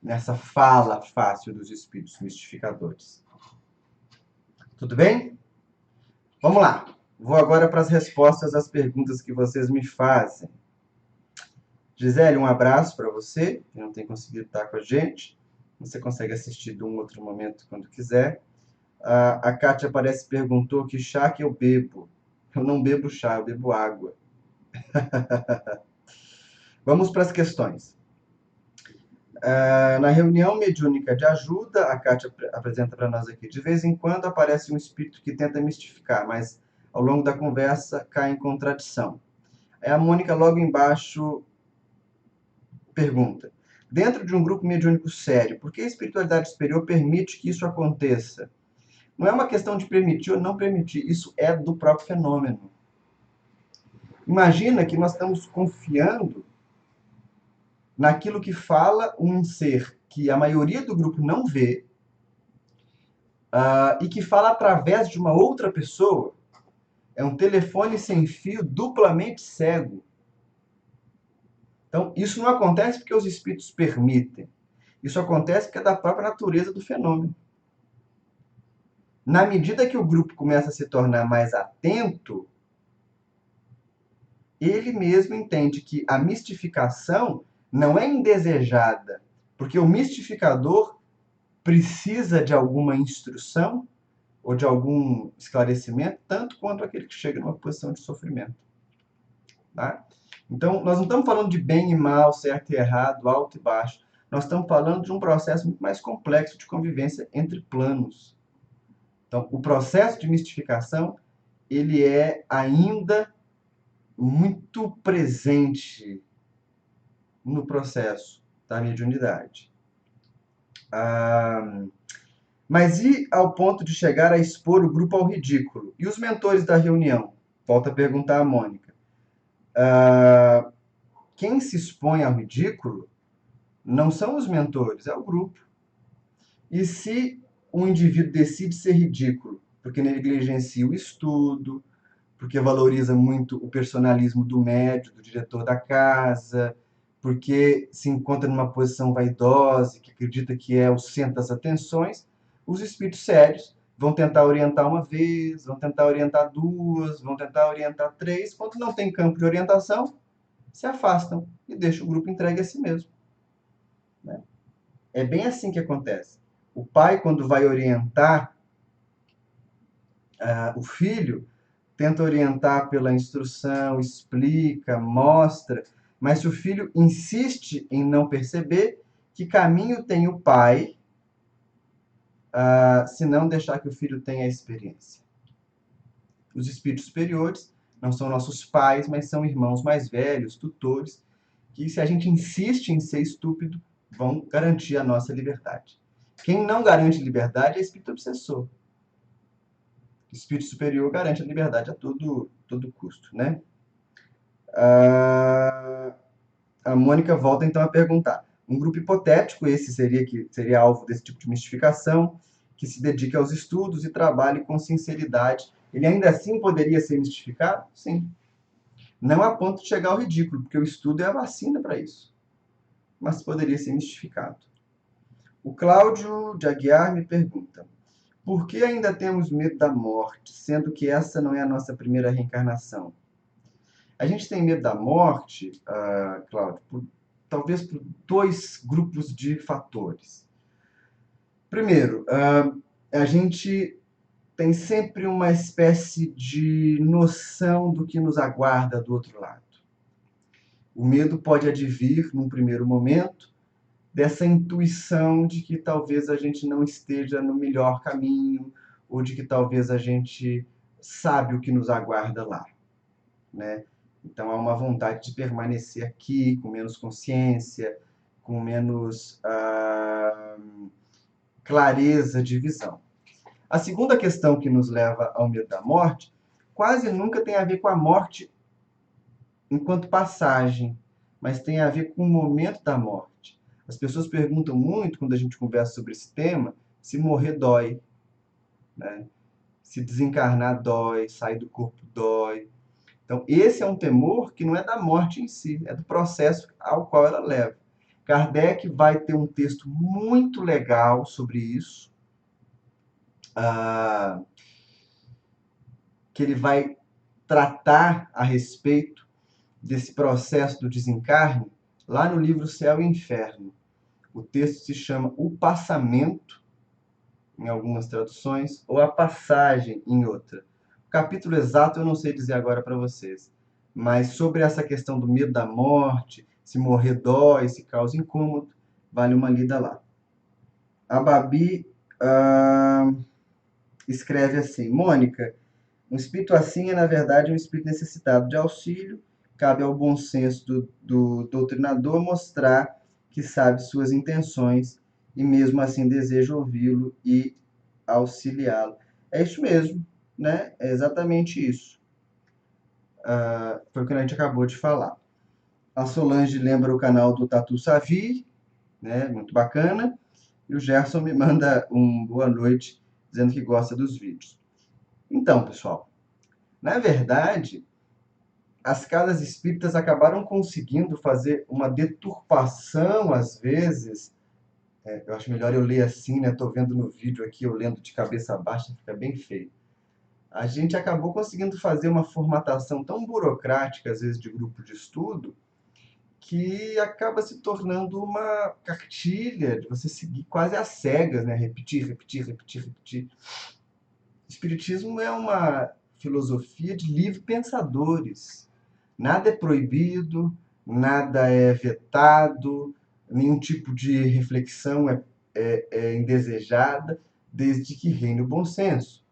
[SPEAKER 1] nessa fala fácil dos espíritos mistificadores. Tudo bem? Vamos lá. Vou agora para as respostas às perguntas que vocês me fazem. Gisele, um abraço para você, que não tem conseguido estar com a gente. Você consegue assistir de um outro momento quando quiser. A Kátia parece perguntou que chá que eu bebo. Eu não bebo chá, eu bebo água. Vamos para as questões. Na reunião mediúnica de ajuda, a Kátia apresenta para nós aqui, de vez em quando aparece um espírito que tenta mistificar, mas ao longo da conversa cai em contradição. Aí a Mônica logo embaixo pergunta: dentro de um grupo mediúnico sério, por que a espiritualidade superior permite que isso aconteça? Não é uma questão de permitir ou não permitir, isso é do próprio fenômeno. Imagina que nós estamos confiando naquilo que fala um ser que a maioria do grupo não vê, e que fala através de uma outra pessoa. É um telefone sem fio duplamente cego. Então, isso não acontece porque os espíritos permitem. Isso acontece porque é da própria natureza do fenômeno. Na medida que o grupo começa a se tornar mais atento, ele mesmo entende que a mistificação não é indesejada, porque o mistificador precisa de alguma instrução ou de algum esclarecimento, tanto quanto aquele que chega numa posição de sofrimento. Tá? Então, nós não estamos falando de bem e mal, certo e errado, alto e baixo. Nós estamos falando de um processo muito mais complexo de convivência entre planos. Então, o processo de mistificação, ele é ainda muito presente no processo da mediunidade. Mas e ao ponto de chegar a expor o grupo ao ridículo? E os mentores da reunião? volto a perguntar a Mônica. Quem se expõe ao ridículo não são os mentores, é o grupo. E se um indivíduo decide ser ridículo porque negligencia o estudo, porque valoriza muito o personalismo do médico, do diretor da casa, porque se encontra numa posição vaidosa, que acredita que é o centro das atenções, os espíritos sérios vão tentar orientar uma vez, vão tentar orientar duas, vão tentar orientar três. Quando não tem campo de orientação, se afastam e deixam o grupo entregue a si mesmo. Né? É bem assim que acontece. O pai, quando vai orientar o filho, tenta orientar pela instrução, explica, mostra, mas se o filho insiste em não perceber, que caminho tem o pai se não deixar que o filho tenha a experiência? Os espíritos superiores não são nossos pais, mas são irmãos mais velhos, tutores, que se a gente insiste em ser estúpido, vão garantir a nossa liberdade. Quem não garante liberdade é espírito obsessor. O espírito superior garante a liberdade a todo custo, né? A Mônica volta então a perguntar. Um grupo hipotético, esse seria alvo desse tipo de mistificação, que se dedique aos estudos e trabalhe com sinceridade. Ele ainda assim poderia ser mistificado? Sim. Não a ponto de chegar ao ridículo, porque o estudo é a vacina para isso. Mas poderia ser mistificado. O Cláudio de Aguiar me pergunta: por que ainda temos medo da morte, sendo que essa não é a nossa primeira reencarnação? A gente tem medo da morte, Cláudio, talvez por dois grupos de fatores. Primeiro, a gente tem sempre uma espécie de noção do que nos aguarda do outro lado. O medo pode advir, num primeiro momento, dessa intuição de que talvez a gente não esteja no melhor caminho, ou de que talvez a gente sabe o que nos aguarda lá, né? Então há uma vontade de permanecer aqui com menos consciência, com menos clareza de visão. A segunda questão que nos leva ao medo da morte quase nunca tem a ver com a morte enquanto passagem, mas tem a ver com o momento da morte. As pessoas perguntam muito, quando a gente conversa sobre esse tema, se morrer dói, né? Se desencarnar dói, sair do corpo dói. Então, esse é um temor que não é da morte em si, é do processo ao qual ela leva. Kardec vai ter um texto muito legal sobre isso, que ele vai tratar a respeito desse processo do desencarne, lá no livro Céu e Inferno. O texto se chama O Passamento, em algumas traduções, ou A Passagem, em outra. O capítulo exato eu não sei dizer agora para vocês, mas sobre essa questão do medo da morte, se morrer dói, se causa incômodo, vale uma lida lá. A Babi escreve assim: Mônica, um espírito assim é, na verdade, um espírito necessitado de auxílio. Cabe ao bom senso do doutrinador mostrar que sabe suas intenções e mesmo assim deseja ouvi-lo e auxiliá-lo. É isso mesmo, né? É exatamente isso. Foi o que a gente acabou de falar. A Solange lembra o canal do Tatu Savi, né? Muito bacana. E o Gerson me manda um boa noite, dizendo que gosta dos vídeos. Então, pessoal, na verdade, as casas espíritas acabaram conseguindo fazer uma deturpação, às vezes. Eu acho melhor eu ler assim, né? Estou vendo no vídeo aqui, eu lendo de cabeça baixa, fica bem feio. A gente acabou conseguindo fazer uma formatação tão burocrática, às vezes, de grupo de estudo, que acaba se tornando uma cartilha de você seguir quase às cegas, né? Repetir, repetir, repetir, repetir. O Espiritismo é uma filosofia de livre pensadores. Nada é proibido, nada é vetado, nenhum tipo de reflexão é indesejada, desde que reine o bom senso.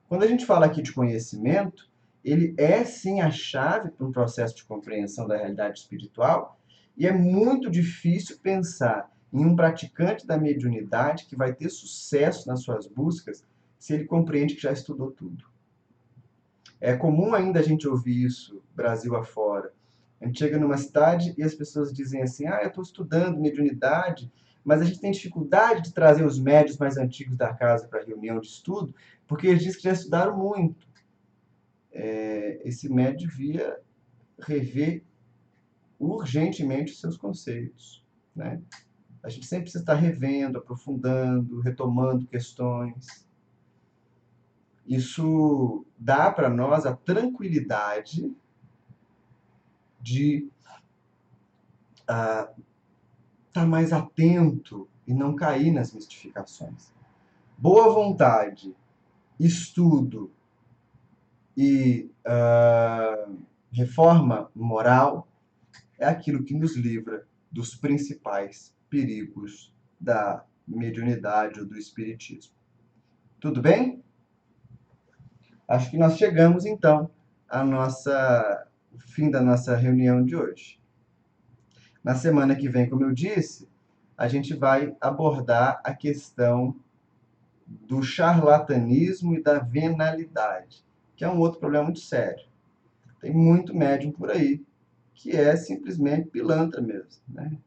[SPEAKER 1] Quando a gente fala aqui de conhecimento, ele é sim a chave para um processo de compreensão da realidade espiritual, e é muito difícil pensar em um praticante da mediunidade que vai ter sucesso nas suas buscas se ele compreende que já estudou tudo. É comum ainda a gente ouvir isso, Brasil afora. A gente chega numa cidade e as pessoas dizem assim, eu estou estudando mediunidade, mas a gente tem dificuldade de trazer os médios mais antigos da casa para a reunião de estudo, porque eles dizem que já estudaram muito. Esse médio devia rever urgentemente os seus conceitos, né? A gente sempre precisa estar revendo, aprofundando, retomando questões. Isso dá para nós a tranquilidade de estar mais atento e não cair nas mistificações. Boa vontade, estudo e reforma moral é aquilo que nos livra dos principais perigos da mediunidade ou do espiritismo. Tudo bem? Acho que nós chegamos então ao fim da nossa reunião de hoje. Na semana que vem, como eu disse, a gente vai abordar a questão do charlatanismo e da venalidade, que é um outro problema muito sério. Tem muito médium por aí que é simplesmente pilantra mesmo, né?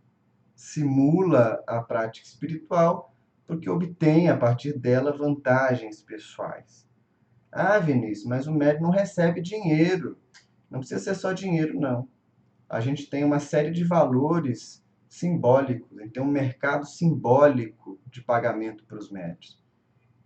[SPEAKER 1] Simula a prática espiritual porque obtém a partir dela vantagens pessoais. Vinícius, mas o médium não recebe dinheiro. Não precisa ser só dinheiro, não. A gente tem uma série de valores simbólicos, a gente tem um mercado simbólico de pagamento para os médios.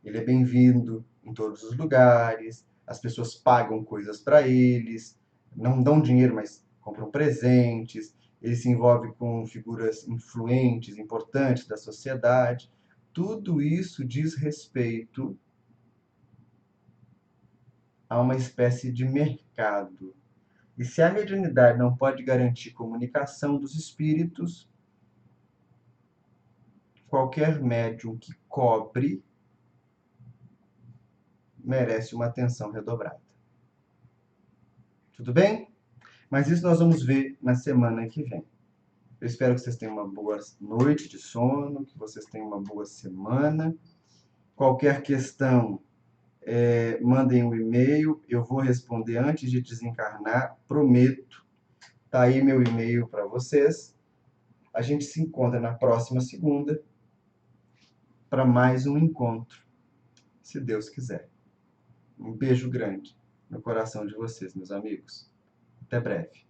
[SPEAKER 1] Ele é bem-vindo em todos os lugares, as pessoas pagam coisas para eles, não dão dinheiro, mas compram presentes, ele se envolve com figuras influentes, importantes da sociedade. Tudo isso diz respeito a uma espécie de mercado. E se a mediunidade não pode garantir comunicação dos espíritos, qualquer médium que cobre merece uma atenção redobrada. Tudo bem? Mas isso nós vamos ver na semana que vem. Eu espero que vocês tenham uma boa noite de sono, que vocês tenham uma boa semana. Qualquer questão, mandem um e-mail, eu vou responder antes de desencarnar, prometo. Tá aí meu e-mail para vocês. A gente se encontra na próxima segunda para mais um encontro, se Deus quiser. Um beijo grande no coração de vocês, meus amigos. Até breve.